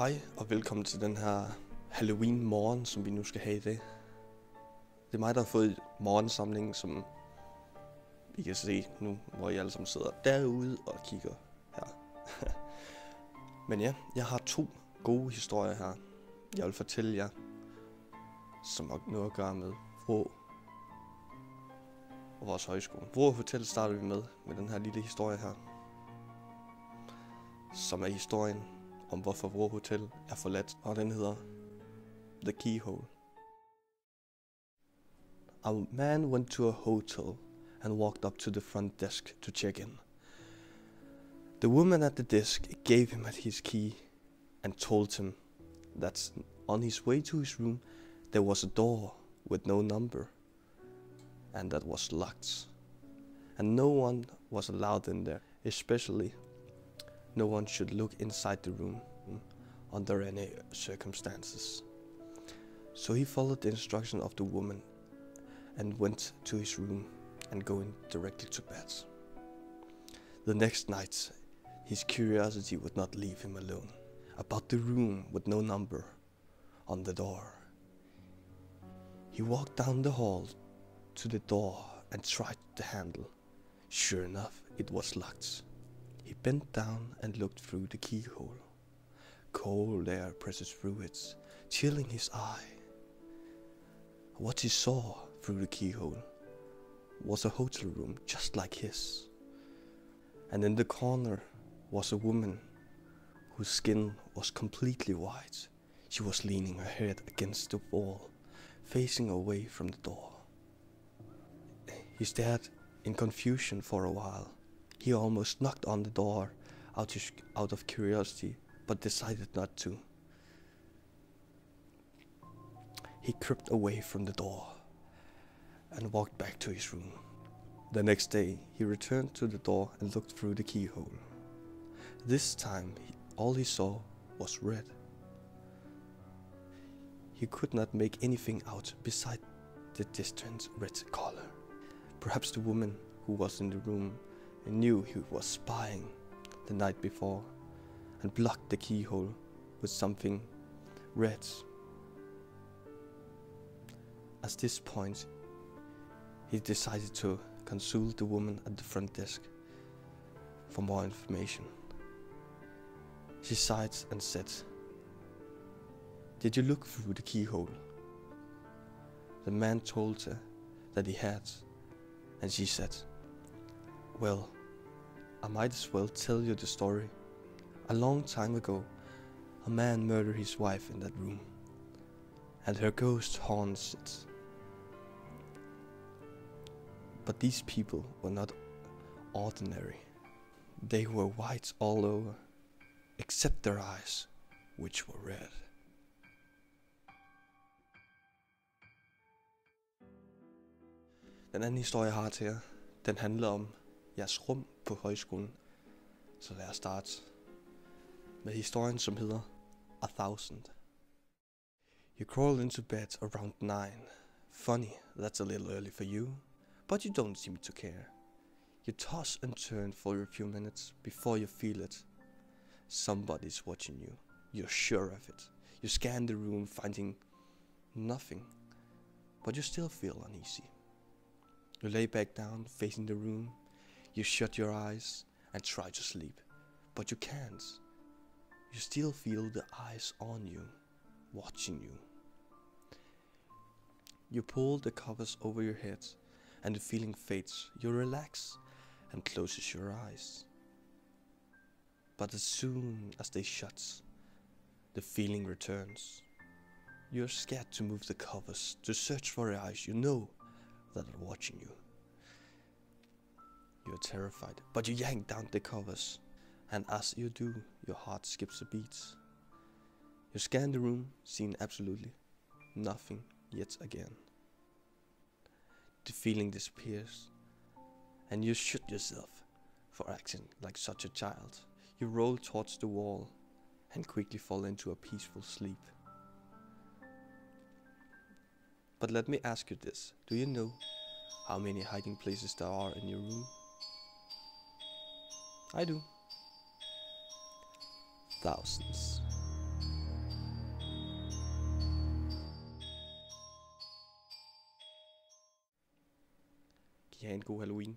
Hej og velkommen til den her Halloween morgen, som vi nu skal have i dag. Det er mig, der har fået morgensamlingen, som I kan se nu, hvor I alle sammen sidder derude og kigger her. Men ja, jeg har 2 gode historier her, jeg vil fortælle jer, som har noget at gøre med Vrå og vores højskole. Vrå Hotel starter vi med den her lille historie her, som er historien om hvorfor Vrå Hotel er forladt, og den hedder The Keyhole. A man went to a hotel and walked up to the front desk to check in. The woman at the desk gave him his key and told him that on his way to his room there was a door with no number and that was locked. And no one was allowed in there, especially no one should look inside the room under any circumstances. So he followed the instruction of the woman and went to his room and going directly to bed. The next night, his curiosity would not leave him alone. About the room with no number on the door. He walked down the hall to the door and tried the handle. Sure enough, it was locked. He bent down and looked through the keyhole. Cold air presses through it, chilling his eye. What he saw through the keyhole was a hotel room just like his. And in the corner was a woman whose skin was completely white. She was leaning her head against the wall, facing away from the door. He stared in confusion for a while. He almost knocked on the door out of curiosity, but decided not to. He crept away from the door and walked back to his room. The next day, he returned to the door and looked through the keyhole. This time, all he saw was red. He could not make anything out beside the distant red color. Perhaps the woman who was in the room knew he was spying the night before and blocked the keyhole with something red. At this point, he decided to consult the woman at the front desk for more information. She sighed and said, "Did you look through the keyhole?" The man told her that he had, and she said, "Well, I might as well tell you the story. A long time ago, a man murdered his wife in that room, and her ghost haunts it. But these people were not ordinary. They were white all over, except their eyes, which were red." Den anden historie, jeg har til jer, den handler om jeres rum på højskolen. Så lad os starte med historien, som hedder 1000. You crawl into bed around 9. Funny, that's a little early for you, but you don't seem to care. You toss and turn for a few minutes before you feel it. Somebody's watching you. You're sure of it. You scan the room, finding nothing, but you still feel uneasy. You lay back down, facing the room. You shut your eyes and try to sleep, but you can't. You still feel the eyes on you, watching you. You pull the covers over your head and the feeling fades. You relax and closes your eyes. But as soon as they shut, the feeling returns. You're scared to move the covers, to search for the eyes you know that are watching you. You're terrified, but you yank down the covers, and as you do, your heart skips a beat. You scan the room, seeing absolutely nothing yet again. The feeling disappears, and you shoot yourself for acting like such a child. You roll towards the wall and quickly fall into a peaceful sleep. But let me ask you this, do you know how many hiding places there are in your room? I do. Thousands. I have en god Halloween.